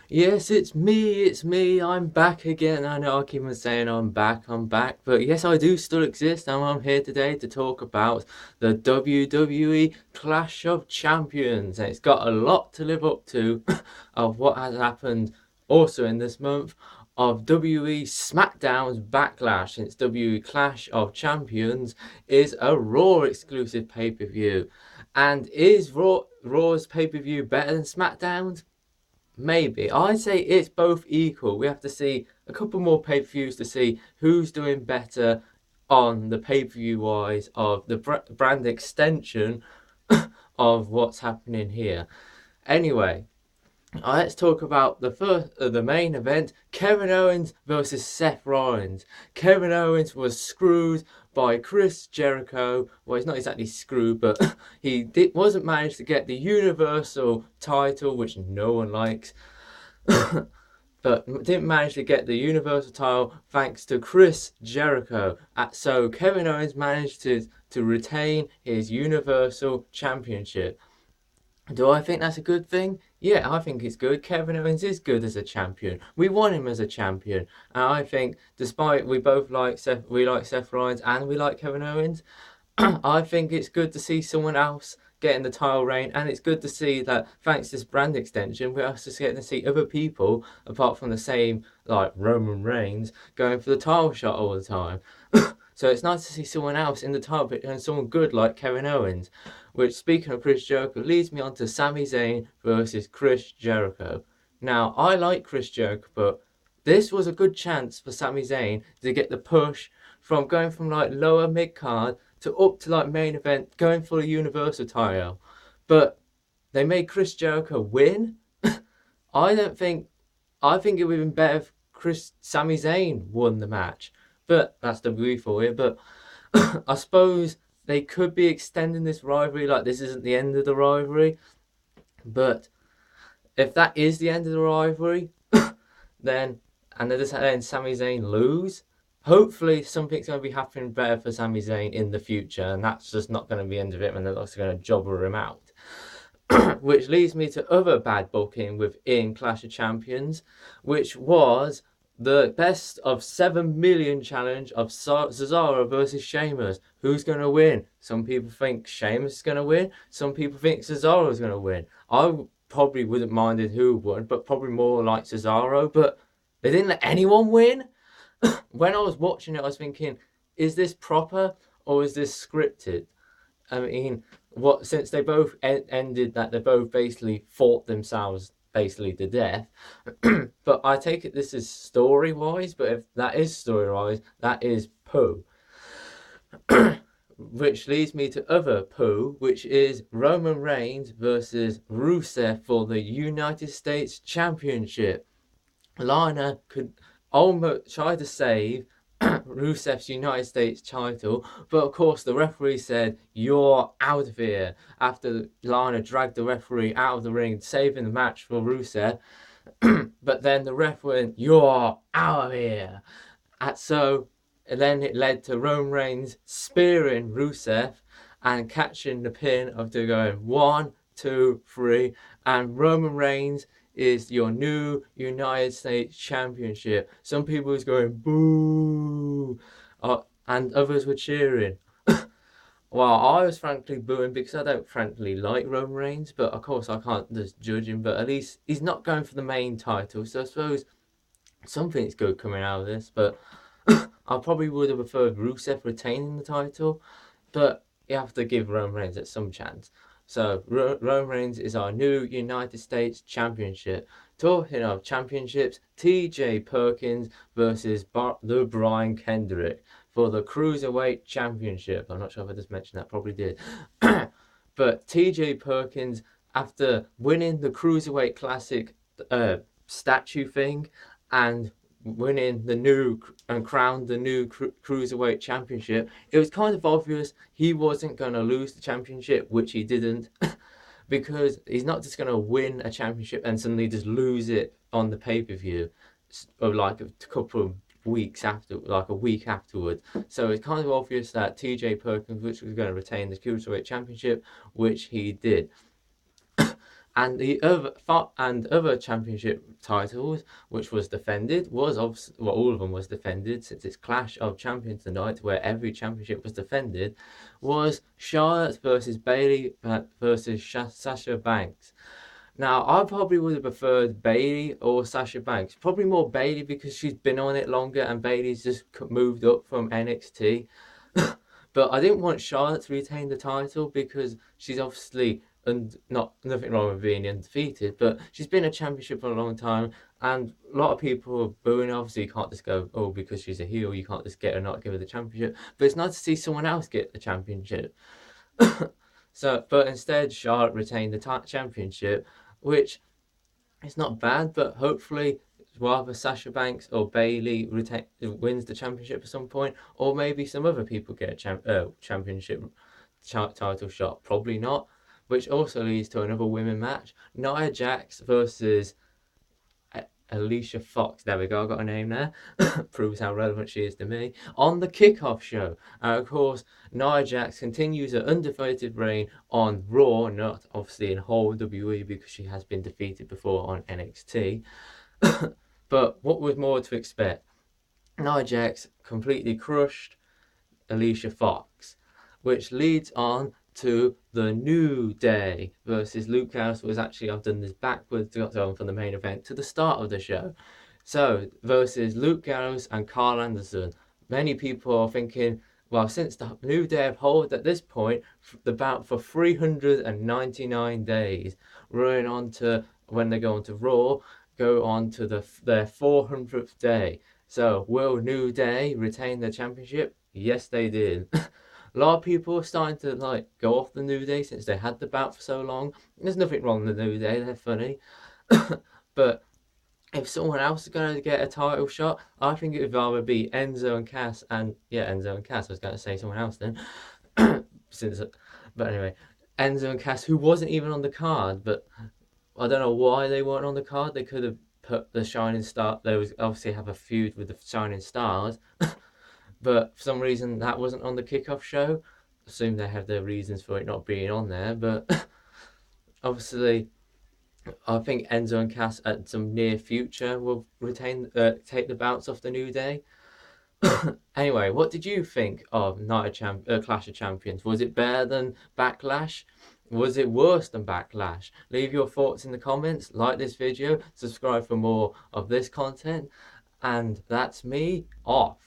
Yes, it's me, I'm back again. I know I keep on saying I'm back, but yes, I do still exist, and I'm here today to talk about the WWE Clash of Champions. And it's got a lot to live up to of what has happened also in this month of WWE SmackDown's Backlash, since WWE Clash of Champions is a Raw exclusive pay-per-view. And is Raw's pay-per-view better than SmackDown's? Maybe. I'd say it's both equal. We have to see a couple more pay per views to see who's doing better on the pay per view wise of the brand extension of what's happening here. Anyway, let's talk about the main event: Kevin Owens versus Seth Rollins. Kevin Owens was screwed by Chris Jericho. Well, he's not exactly screwed, but wasn't managed to get the Universal title, which no one likes. But didn't manage to get the Universal title thanks to Chris Jericho. So Kevin Owens managed to retain his Universal Championship. Do I think that's a good thing? Yeah, I think it's good. Kevin Owens is good as a champion. We want him as a champion, and I think despite we like Seth Rollins and we like Kevin Owens, I think it's good to see someone else getting the title reign, and it's good to see that thanks to this brand extension, we're also getting to see other people apart from the same like Roman Reigns going for the title shot all the time. So it's nice to see someone else in the title picture and someone good like Kevin Owens. Which, speaking of Chris Jericho, leads me on to Sami Zayn versus Chris Jericho. Now, I like Chris Jericho, but this was a good chance for Sami Zayn to get the push from going from like lower mid card to up to like main event, going for a Universal title. But they made Chris Jericho win. I don't think. I think it would have been better if Sami Zayn won the match. But that's WWE for you. But I suppose they could be extending this rivalry. Like this isn't the end of the rivalry. But if that is the end of the rivalry, then and they're just letting Sami Zayn lose. Hopefully, something's going to be happening better for Sami Zayn in the future, and that's just not going to be the end of it. And they're also going to jobber him out. Which leads me to other bad booking within Clash of Champions, which was the best of 7 million challenge of Cesaro versus Sheamus. Who's going to win? Some people think Sheamus is going to win. Some people think Cesaro is going to win. I probably wouldn't mind it who won, but probably more like Cesaro. But they didn't let anyone win. When I was watching it, I was thinking, is this proper or is this scripted? I mean, what since they both ended that they both basically fought themselves basically to death. But I take it this is story wise. But if that is story wise, that is poo. Which leads me to other poo, which is Roman Reigns versus Rusev for the United States Championship. Lana could almost try to save Rusev's United States title, but of course the referee said, "You're out of here." After Lana dragged the referee out of the ring, saving the match for Rusev, but then the ref went, "You're out of here." And then it led to Roman Reigns spearing Rusev and catching the pin of the going 1, 2, 3, and Roman Reigns is your new United States Championship. Some people was going boo, and others were cheering. Well, I was frankly booing because I don't frankly like Roman Reigns, but of course I can't just judge him. But at least he's not going for the main title, so I suppose something's good coming out of this. But I probably would have preferred Rusev retaining the title, but you have to give Roman Reigns some chance. So Roman Reigns is our new United States Championship. Talking of championships, T.J. Perkins versus the Brian Kendrick for the Cruiserweight Championship. I'm not sure if I just mentioned that, probably did. But T.J. Perkins, after winning the Cruiserweight Classic statue thing and winning the new and crowned the new cruiserweight championship, it was kind of obvious he wasn't going to lose the championship, which he didn't, because he's not just going to win a championship and suddenly just lose it on the pay per view, or like a couple of weeks after, like a week afterwards. So it's kind of obvious that TJ Perkins, which was going to retain the cruiserweight championship, which he did. And the other championship titles, which was defended, was obviously, well, all of them was defended since it's Clash of Champions tonight, where every championship was defended, was Charlotte versus Bayley versus Sasha Banks. Now, I probably would have preferred Bayley or Sasha Banks. Probably more Bayley because she's been on it longer and Bayley's just moved up from NXT. But I didn't want Charlotte to retain the title because she's obviously, and not nothing wrong with being undefeated, but she's been a championship for a long time, and a lot of people are booing. Obviously, you can't just go, oh, because she's a heel, you can't just get her, not give her the championship. But it's nice to see someone else get the championship. But instead, Charlotte retained the championship, which is not bad. But hopefully, rather Sasha Banks or Bayley wins the championship at some point, or maybe some other people get a championship title shot. Probably not. Which also leads to another women match: Nia Jax versus Alicia Fox. There we go, I got a name there. Proves how relevant she is to me. On the kickoff show. Of course, Nia Jax continues her undefeated reign on Raw, not obviously in whole WWE because she has been defeated before on NXT. But what was more to expect? Nia Jax completely crushed Alicia Fox, which leads on to the New Day versus Luke Gallows. Was actually, I've done this backwards, got on from the main event to the start of the show. So versus Luke Gallows and Carl Anderson. Many people are thinking, well, since the New Day have held at this point the bout for 399 days, running on to when they go on to Raw, go on to their 400th day. So will New Day retain the championship? Yes, they did. A lot of people are starting to go off the New Day since they had the bout for so long. There's nothing wrong with the New Day, they're funny. But if someone else is going to get a title shot, I think it would rather be Enzo and Cass, and yeah, Enzo and Cass. I was going to say someone else then, but anyway, Enzo and Cass, who wasn't even on the card, but I don't know why they weren't on the card. They could have put the Shining Star. They was obviously have a feud with the Shining Stars, but for some reason that wasn't on the kickoff show. Assume they have their reasons for it not being on there, but obviously I think Enzo and Cass at some near future will take the bouts off the New Day. Anyway, what did you think of Clash of Champions? Was it better than Backlash? Was it worse than Backlash? Leave your thoughts in the comments, like this video, subscribe for more of this content, and that's me off.